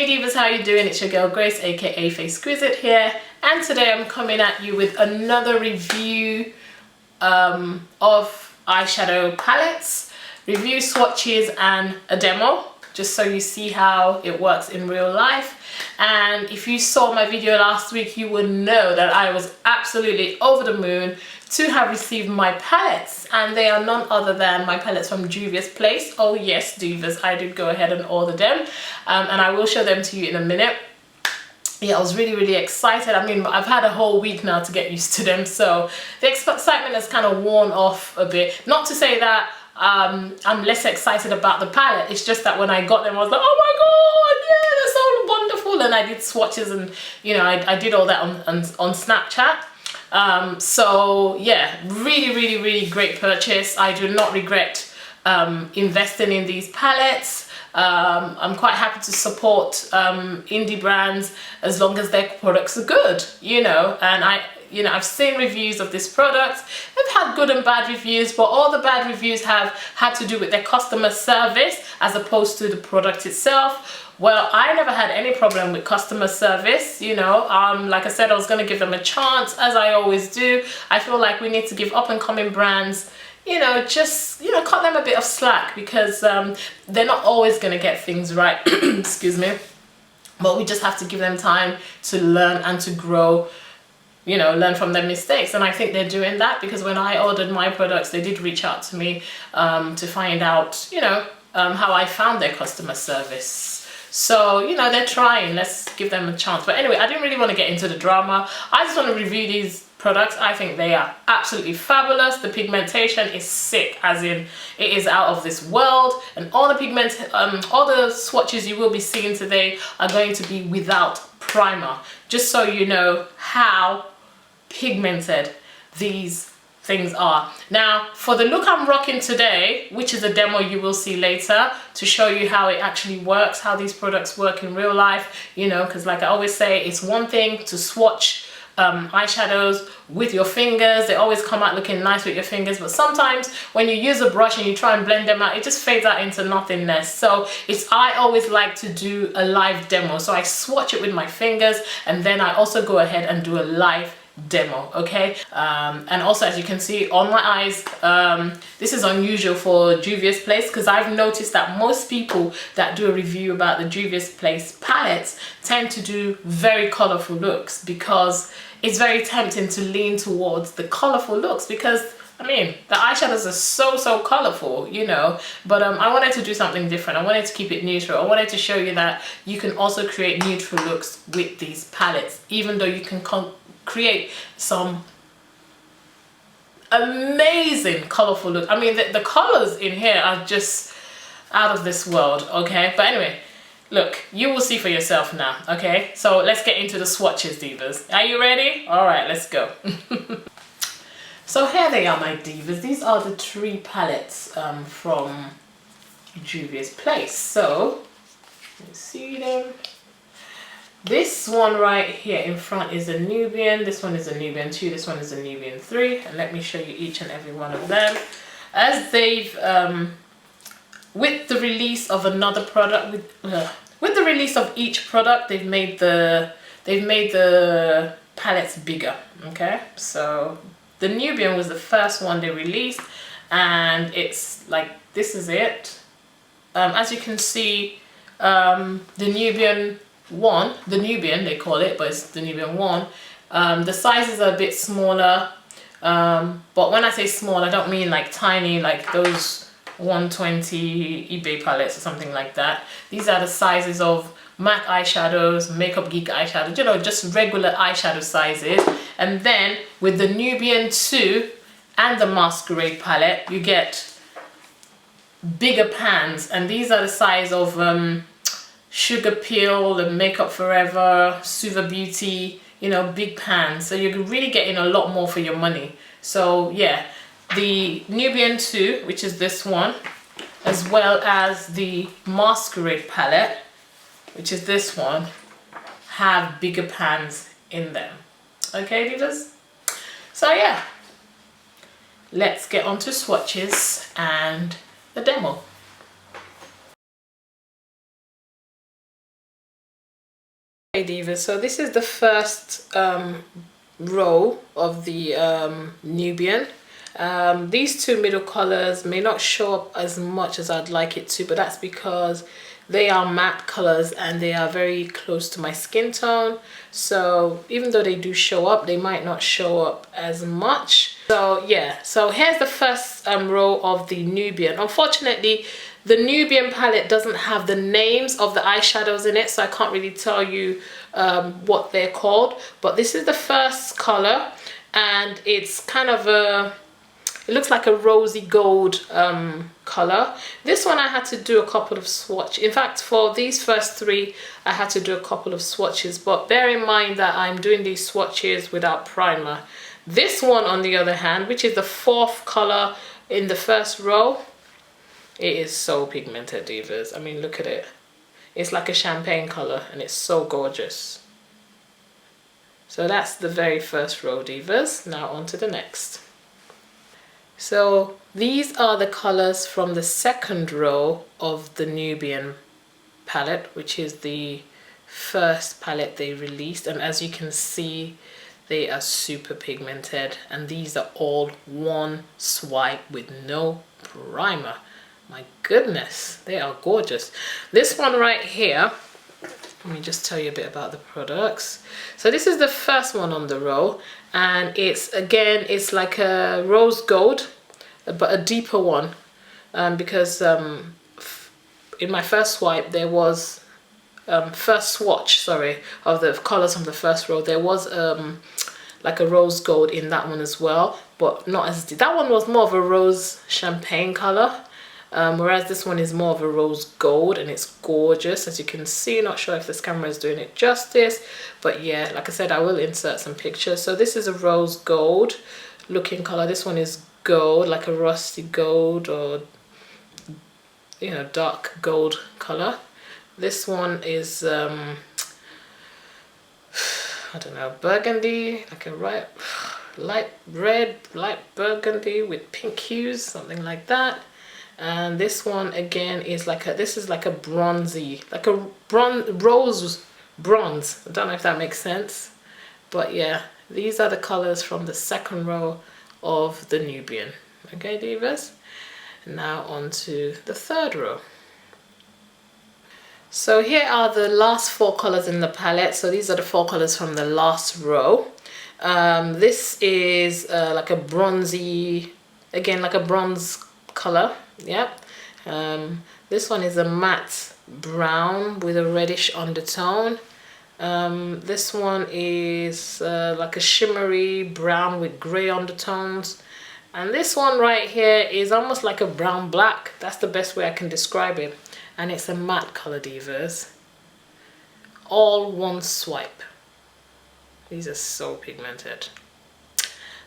Divas, how you doing? It's your girl Grace, aka Facequizite here, and today I'm coming at you with another review of eyeshadow palettes, review swatches and a demo, just so you see how it works in real life. And if you saw my video last week, you would know that I was absolutely over the moon to have received my palettes, and they are none other than my palettes from Juvia's place. Oh yes, Divas, I did go ahead and order them, and I will show them to you in a minute. Yeah, I was really excited. I mean, I've had a whole week now to get used to them, so the excitement has kind of worn off a bit. Not to say that I'm less excited about the palette, it's just that when I got them I was like, oh my god, yeah, they're so wonderful. And I did swatches, and you know, I did all that on Snapchat. So yeah, really great purchase. I do not regret investing in these palettes. I'm quite happy to support indie brands as long as their products are good, you know. And I've seen reviews of this product. They've had good and bad reviews, but all the bad reviews have had to do with their customer service as opposed to the product itself. Well, I never had any problem with customer service, you know. Like I said, I was going to give them a chance, as I always do. I feel like we need to give up and coming brands, you know, just, you know, cut them a bit of slack, because they're not always going to get things right, excuse me. But we just have to give them time to learn and to grow, you know, learn from their mistakes. And I think they're doing that, because when I ordered my products, they did reach out to me to find out, you know, how I found their customer service. So, you know, they're trying. Let's give them a chance. But anyway, I didn't really want to get into the drama. I just want to review these products. I think they are absolutely fabulous. The pigmentation is sick, as in it is out of this world. And all the swatches you will be seeing today are going to be without primer, just so you know how pigmented these things are. Now, for the look I'm rocking today, which is a demo you will see later, to show you how it actually works, how these products work in real life, you know, because like I always say, it's one thing to swatch eyeshadows with your fingers. They always come out looking nice with your fingers, but sometimes when you use a brush and you try and blend them out, it just fades out into nothingness. So I always like to do a live demo, so I swatch it with my fingers, and then I also go ahead and do a live demo, okay? And also, as you can see on my eyes, this is unusual for Juvia's place, because I've noticed that most people that do a review about the Juvia's place palettes tend to do very colorful looks, because it's very tempting to lean towards the colorful looks, because I mean, the eyeshadows are so colorful, you know. But I wanted to do something different. I wanted to keep it neutral. I wanted to show you that you can also create neutral looks with these palettes, even though you can create some amazing colorful look. I mean, the colors in here are just out of this world, okay? But anyway, look, you will see for yourself now, okay? So let's get into the swatches, Divas. Are you ready? All right, let's go. So here they are, my Divas. These are the 3 palettes from Juvia's place. So let's see them. This one right here in front is a Nubian. This one is a Nubian 2. This one is a Nubian 3. And let me show you each and every one of them. As they've with the release of another product, with the release of each product, they've made the palettes bigger. Okay, so the Nubian was the first one they released, and it's like, this is it. As you can see, the Nubian 1, the Nubian they call it, but it's the Nubian 1. The sizes are a bit smaller, but when I say small, I don't mean like tiny, like those 120 eBay palettes or something like that. These are the sizes of MAC eyeshadows, Makeup Geek eyeshadows, you know, just regular eyeshadow sizes. And then with the Nubian 2 and the Masqurade palette, you get bigger pans, and these are the size of Sugar Peel and Makeup Forever, Suva Beauty, you know, big pans. So you're really getting a lot more for your money. So yeah, the Nubian 2, which is this one, as well as the Masqurade palette, which is this one, have bigger pans in them. Okay, Divas? So yeah, let's get on to swatches and the demo. Divas, so this is the first row of the Nubian. These two middle colors may not show up as much as I'd like it to, but that's because they are matte colors and they are very close to my skin tone. So even though they do show up, they might not show up as much. So yeah, so here's the first row of the Nubian. Unfortunately, the Nubian palette doesn't have the names of the eyeshadows in it, so I can't really tell you what they're called. But this is the first color, and it's kind of a, it looks like a rosy gold color. This one I had to do a couple of swatches. In fact, for these first three, I had to do a couple of swatches, but bear in mind that I'm doing these swatches without primer. This one, on the other hand, which is the fourth color in the first row, it is so pigmented, Divas. I mean, look at it. It's like a champagne color and it's so gorgeous. So that's the very first row, Divas. Now on to the next. So these are the colors from the second row of the Nubian palette, which is the first palette they released. And as you can see, they are super pigmented. And these are all one swipe with no primer. My goodness, they are gorgeous. This one right here, let me just tell you a bit about the products. So this is the first one on the row, and it's, again, it's like a rose gold, but a deeper one, because in my first swipe there was first swatch, sorry, of the colors from the first row, there was like a rose gold in that one as well, but not as deep. That one was more of a rose champagne color. Whereas this one is more of a rose gold, and it's gorgeous, as you can see. Not sure if this camera is doing it justice, but yeah, like I said, I will insert some pictures. So this is a rose gold looking color. This one is gold, like a rusty gold, or you know, dark gold color. This one is I don't know, burgundy, like a light red, light burgundy with pink hues, something like that. And this one again is like a, this is like a bronzy, like a rose bronze. I don't know if that makes sense, but yeah, these are the colors from the second row of the Nubian. Okay, Divas. Now on to the third row. So here are the last four colors in the palette. So these are the four colors from the last row. This is like a bronzy, again, like a bronze color. Yep. This one is a matte brown with a reddish undertone. This one is like a shimmery brown with gray undertones. And this one right here is almost like a brown black. That's the best way I can describe it. And it's a matte color, Divas. All one swipe. These are so pigmented.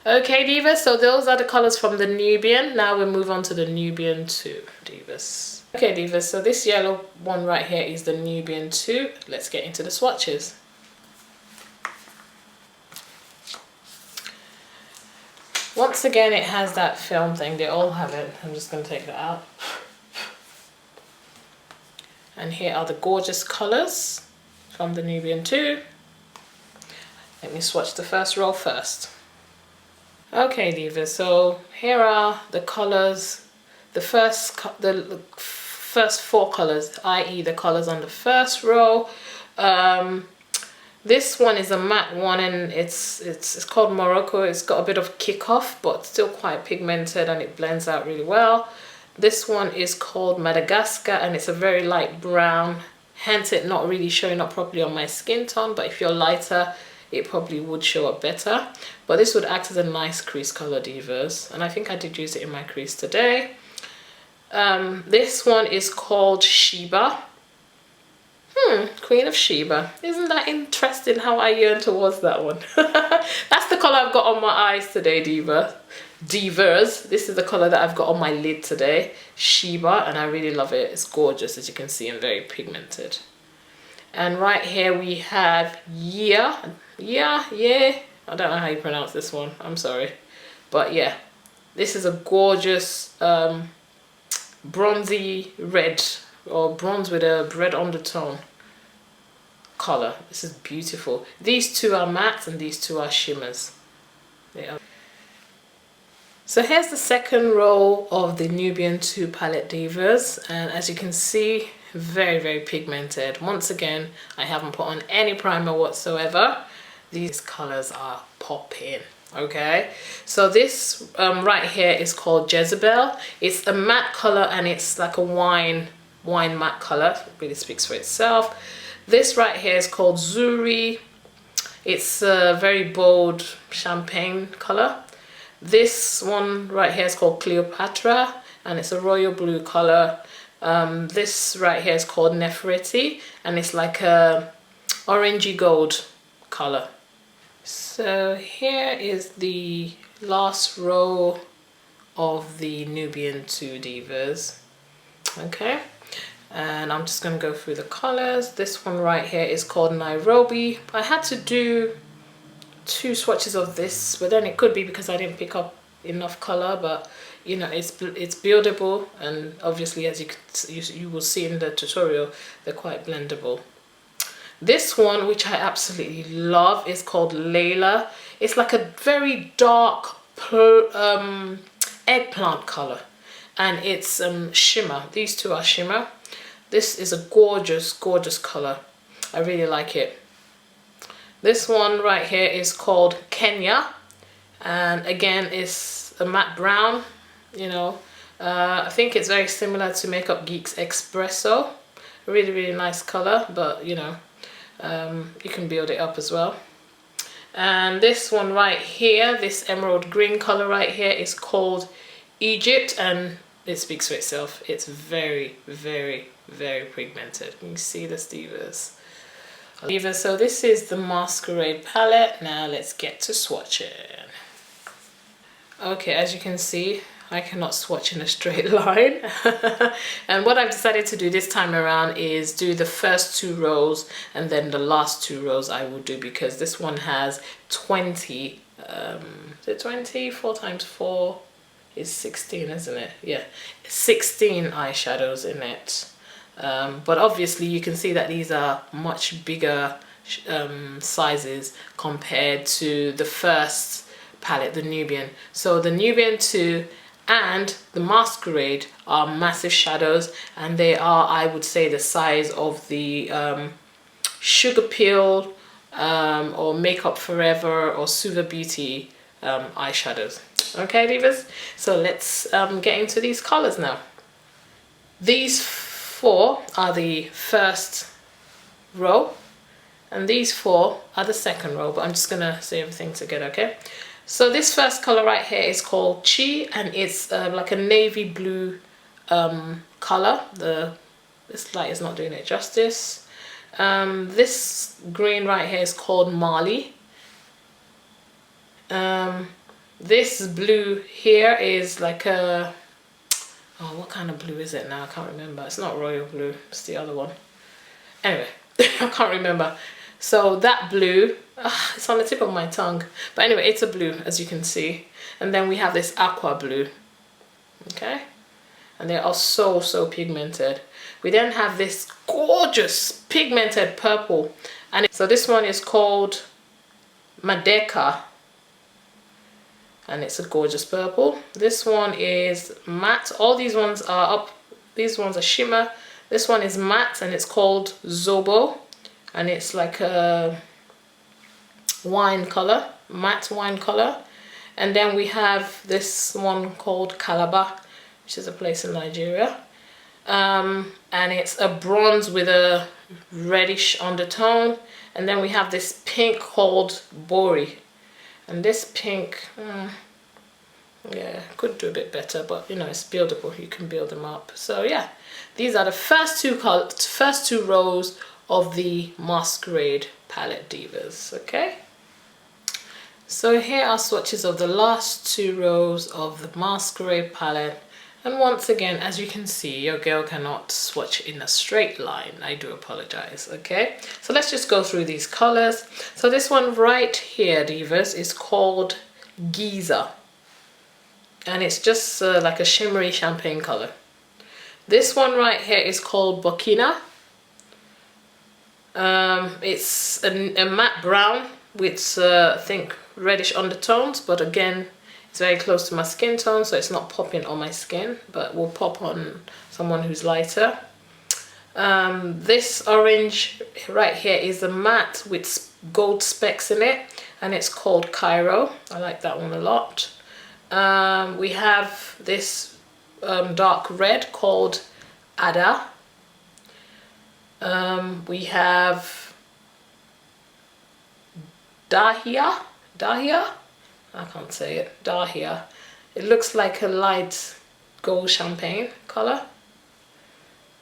Okay, Divas, so those are the colors from the Nubian. Now we'll move on to the Nubian 2, Divas. Okay, Divas, so this yellow one right here is the Nubian 2. Let's get into the swatches. Once again, it has that film thing. They all have it. I'm just going to take that out. And here are the gorgeous colors from the Nubian 2. Let me swatch the first row first. Okay, Divas, so here are the colors, the first four colors, i.e. the colors on the first row. This one is a matte one, and it's called Morocco. It's got a bit of kickoff, but still quite pigmented, and it blends out really well. This one is called Madagascar, and it's a very light brown, hence it not really showing up properly on my skin tone, but if you're lighter, it probably would show up better. But this would act as a nice crease color, Divas, and I think I did use it in my crease today. This one is called Sheba. Queen of Sheba. Isn't that interesting how I yearn towards that one? That's the color I've got on my eyes today, Divas. This is the color that I've got on my lid today, Sheba, and I really love it. It's gorgeous, as you can see, and very pigmented. And right here we have yeah. I don't know how you pronounce this one. I'm sorry, but yeah, this is a gorgeous bronzy red, or bronze with a red undertone color. This is beautiful. These two are mattes and these two are shimmers. Yeah. So here's the second row of the Nubian 2 palette divas, and as you can see, very pigmented. Once again, I haven't put on any primer whatsoever. These colors are popping. Okay, so this right here is called Jezebel. It's a matte color and it's like a wine matte color. It really speaks for itself. This right here is called Zuri. It's a very bold champagne color. This one right here is called Cleopatra and it's a royal blue color. This right here is called Nefertiti and it's like a orangey gold color. So here is the last row of the Nubian 2 divas. Okay, and I'm just going to go through the colors. This one right here is called Nairobi. I had to do 2 swatches of this, but then it could be because I didn't pick up enough color, but you know, it's buildable, and obviously as you will see in the tutorial, they're quite blendable. This one, which I absolutely love, is called Layla. It's like a very dark eggplant color, and it's shimmer. These two are shimmer. This is a gorgeous color. I really like it. This one right here is called Kenya, and again it's a matte brown. You know, I think it's very similar to Makeup Geek's Espresso. Really nice color, but you know, you can build it up as well. And this one right here, this emerald green color right here, is called Egypt, and it speaks for itself. It's very pigmented. You can see the divas. So this is the Masqurade palette. Now let's get to swatching. Okay, as you can see, I cannot swatch in a straight line. And what I've decided to do this time around is do the first 2 rows and then the last 2 rows I will do, because this one has 20, is it 20? 4 times 4 is 16, isn't it? Yeah, 16 eyeshadows in it. But obviously you can see that these are much bigger sizes compared to the first palette, the Nubian. So the Nubian 2 and the Masqurade are massive shadows, and they are, I would say, the size of the Sugar Peel or Makeup Forever or Suva Beauty eyeshadows. Okay, divas, so let's get into these colors now. These 4 are the first row and these 4 are the second row, but I'm just gonna say everything together. Okay, so this first color right here is called Chi, and it's like a navy blue color. This light is not doing it justice. This green right here is called Mali. This blue here is like a, oh, what kind of blue is it now? I can't remember. It's not royal blue, it's the other one. Anyway, I can't remember. So that blue, it's on the tip of my tongue. But anyway, it's a blue, as you can see. And then we have this aqua blue. Okay? And they are so pigmented. We then have this gorgeous pigmented purple. And so this one is called Madeka. And it's a gorgeous purple. This one is matte. All these ones are up. These ones are shimmer. This one is matte and it's called Zobo. And it's like a wine color, matte wine color. And then we have this one called Calabar, which is a place in Nigeria. And it's a bronze with a reddish undertone. And then we have this pink called Bori. And this pink, yeah, could do a bit better, but you know, it's buildable. You can build them up. So yeah, these are the first two rows of the Masqurade palette divas. Okay, so here are swatches of the last 2 rows of the Masqurade palette. And once again, as you can see, your girl cannot swatch in a straight line. I do apologize. Okay, so let's just go through these colors. So this one right here, divas, is called Giza, and it's just like a shimmery champagne color. This one right here is called Burkina, It's a matte brown with I think reddish undertones, but again it's very close to my skin tone, so it's not popping on my skin, but will pop on someone who's lighter. This orange right here is a matte with gold specks in it, and it's called Cairo. I like that one a lot. We have this dark red called Ada. We have Dahlia. I can't say it. Dahlia. It looks like a light gold champagne color.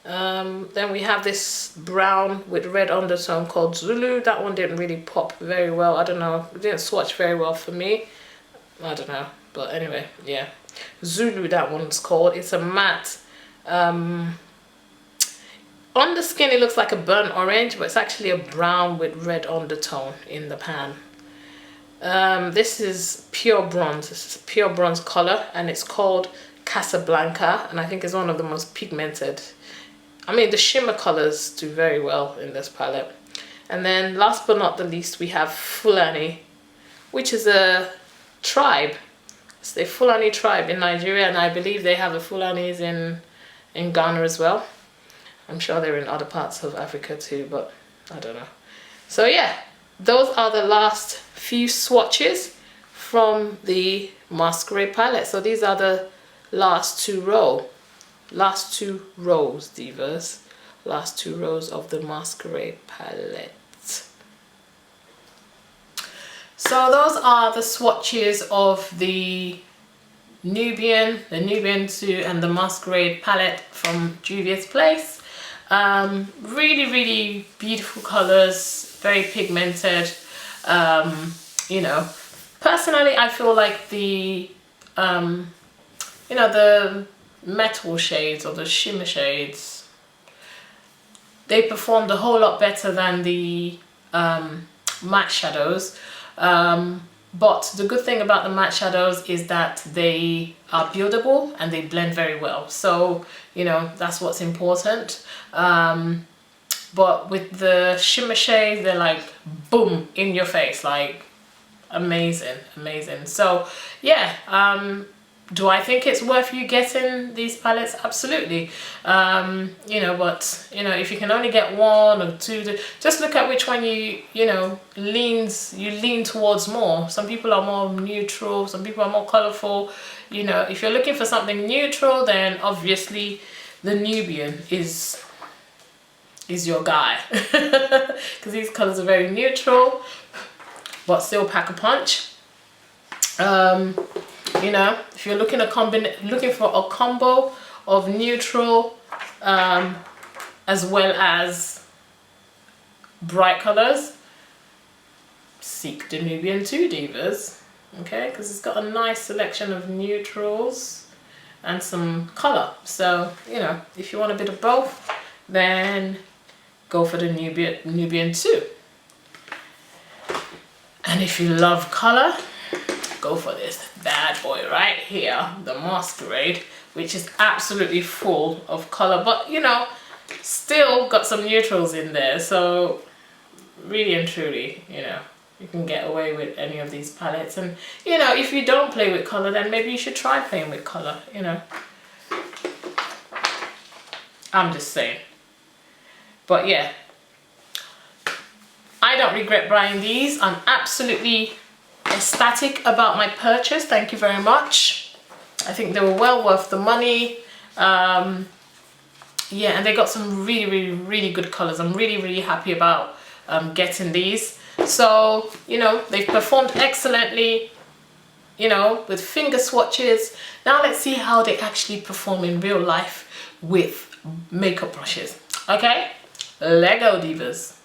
Then we have this brown with red undertone called Zulu. That one didn't really pop very well. I don't know. It didn't swatch very well for me. I don't know. But anyway, yeah. Zulu, that one's called. It's a matte. On the skin, it looks like a burnt orange, but it's actually a brown with red undertone in the pan. This is pure bronze. This is a pure bronze color, and it's called Casablanca, and I think it's one of the most pigmented. I mean, the shimmer colors do very well in this palette. And then last but not the least, we have Fulani, which is a tribe. It's the Fulani tribe in Nigeria, and I believe they have the Fulanis in Ghana as well. I'm sure they're in other parts of Africa too, but I don't know. So yeah, those are the last few swatches from the Masqurade palette. So these are the last two rows, divas. Last two rows of the Masqurade palette. So those are the swatches of the Nubian 2 and the Masqurade palette from Juvias Place. Really beautiful colors, very pigmented. You know, personally I feel like the you know, the metal shades or the shimmer shades, they performed a whole lot better than the matte shadows. But the good thing about the matte shadows is that they are buildable and they blend very well. So, you know, that's what's important. But with the shimmer shades, they're like, boom, in your face, like amazing. So yeah, do I think it's worth you getting these palettes? Absolutely. You know, but you know, if you can only get one or two, just look at which one you lean towards more. Some people are more neutral, some people are more colorful. You know, if you're looking for something neutral, then obviously the Nubian is your guy, because these colors are very neutral but still pack a punch. You know, if you're looking for a combo of neutral as well as bright colors, seek the Nubian 2, divas. Okay, because it's got a nice selection of neutrals and some color. So, you know, if you want a bit of both, then go for the Nubian 2. And if you love color, go for this bad boy right here, the Masqurade, which is absolutely full of color, but you know, still got some neutrals in there. So really and truly, you know, you can get away with any of these palettes. And you know, if you don't play with color, then maybe you should try playing with color, you know. I'm just saying. But yeah, I don't regret buying these. I'm absolutely ecstatic about my purchase. Thank you very much. I think they were well worth the money. Yeah, and they got some really good colors. I'm really happy about getting these. So, you know, they've performed excellently, you know, with finger swatches. Now let's see how they actually perform in real life with makeup brushes. Okay, Lego divas.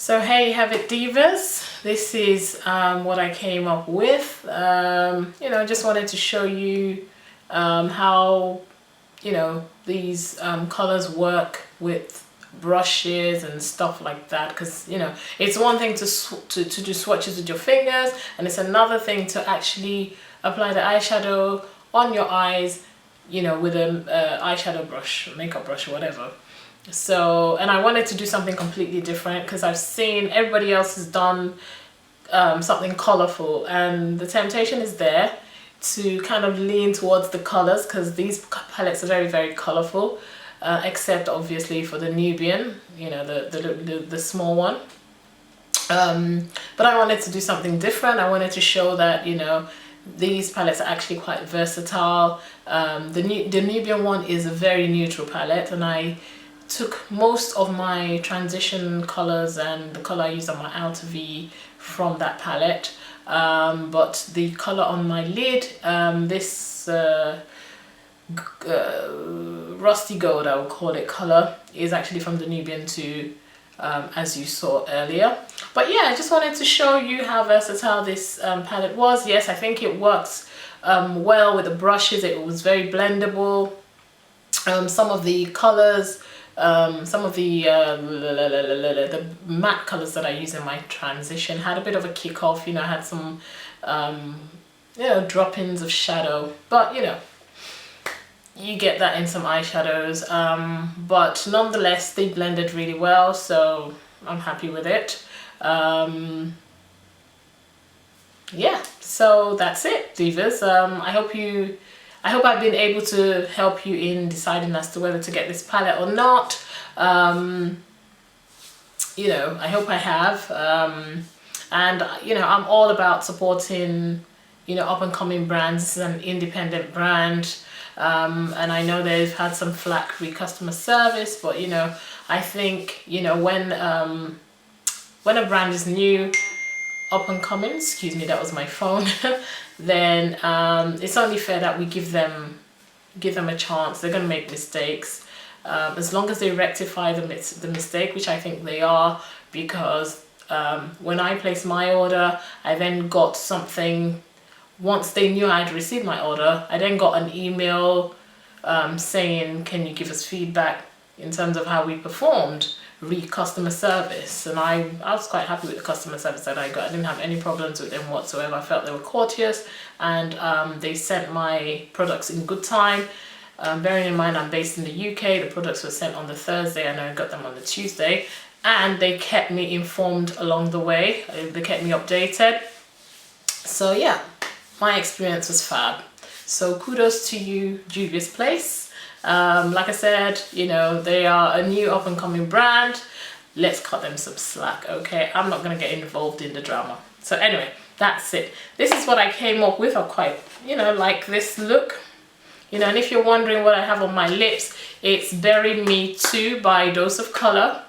So hey, you have it, divas. This is what I came up with. You know, just wanted to show you how, you know, these colors work with brushes and stuff like that, because you know it's one thing to do swatches with your fingers, and it's another thing to actually apply the eyeshadow on your eyes, you know, with an eyeshadow brush, makeup brush or whatever. So, and I wanted to do something completely different because I've seen everybody else has done something colorful, and the temptation is there to kind of lean towards the colors because these palettes are very, very colorful, except obviously for the Nubian, you know, the small one. But I wanted to do something different. I wanted to show that, you know, these palettes are actually quite versatile. The Nubian one is a very neutral palette, and I took most of my transition colors and the color I used on my outer V from that palette. But the color on my lid, this rusty gold, I would call it, color, is actually from the Nubian too, as you saw earlier. But yeah, I just wanted to show you how versatile this palette was. Yes, I think it works well with the brushes. It was very blendable. Some of the colors, some of the matte colors that I use in my transition had a bit of a kick off, you know, I had some you know, drop-ins of shadow, but you know, you get that in some eyeshadows, but nonetheless they blended really well, so I'm happy with it. Yeah, so that's it, divas. I hope I've been able to help you in deciding as to whether to get this palette or not. You know, I hope I have. And you know, I'm all about supporting, you know, up and coming brands. This is an independent brand. And I know they've had some flack with customer service, but you know, I think, you know, when a brand is new, up and coming, excuse me, that was my phone, then it's only fair that we give them a chance. They're gonna make mistakes, as long as they rectify the mistake, which I think they are, because when I placed my order, I then got something. Once they knew I'd received my order, I then got an email saying, can you give us feedback in terms of how we performed, re customer service. And I was quite happy with the customer service that I got. I didn't have any problems with them whatsoever. I felt they were courteous, and they sent my products in good time. Bearing in mind I'm based in the UK, the products were sent on the Thursday and I got them on the Tuesday, and they kept me informed along the way. They kept me updated. So yeah, my experience was fab. So kudos to you, Juvias Place. Like I said, you know, they are a new up and coming brand. Let's cut them some slack, okay? I'm not gonna get involved in the drama. So anyway, that's it. This is what I came up with. I quite, you know, like this look. You know, and if you're wondering what I have on my lips, it's Bury Me Too by Dose of Color.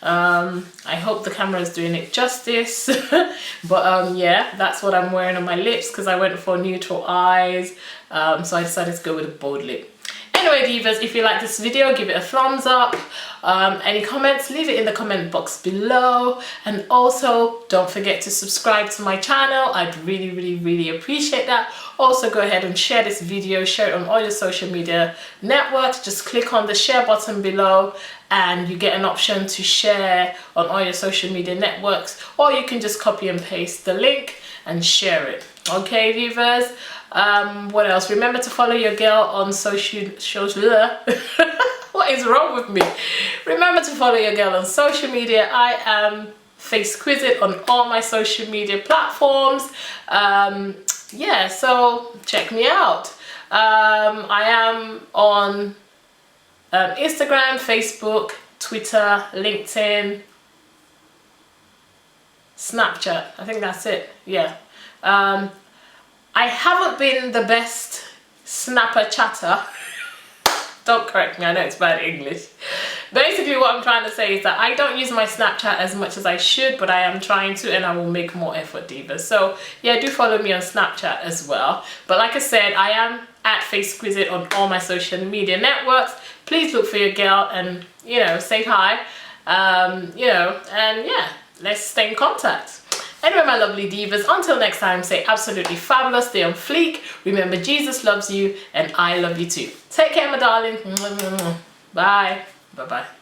I hope the camera is doing it justice. But yeah, that's what I'm wearing on my lips because I went for neutral eyes. So I decided to go with a bold lip. Anyway, divas, if you like this video, give it a thumbs up. Any comments, leave it in the comment box below. And also, don't forget to subscribe to my channel. I'd really, really, really appreciate that. Also, go ahead and share this video. Share it on all your social media networks. Just click on the share button below and you get an option to share on all your social media networks. Or you can just copy and paste the link and share it. Okay, divas? What else? Remember to follow your girl on social what is wrong with me? Remember to follow your girl on social media. I am Facequizite on all my social media platforms. Yeah, so check me out. I am on Instagram, Facebook, Twitter, LinkedIn, Snapchat. I think that's it. Yeah. I haven't been the best snapper chatter. Don't correct me, I know it's bad English. Basically what I'm trying to say is that I don't use my Snapchat as much as I should, but I am trying to, and I will make more effort, divas. So yeah, do follow me on Snapchat as well. But like I said, I am at Facequizite on all my social media networks. Please look for your girl and, you know, say hi. You know, and yeah, let's stay in contact. Anyway, my lovely divas, until next time, stay absolutely fabulous, stay on fleek. Remember, Jesus loves you and I love you too. Take care, my darling. Bye. Bye-bye.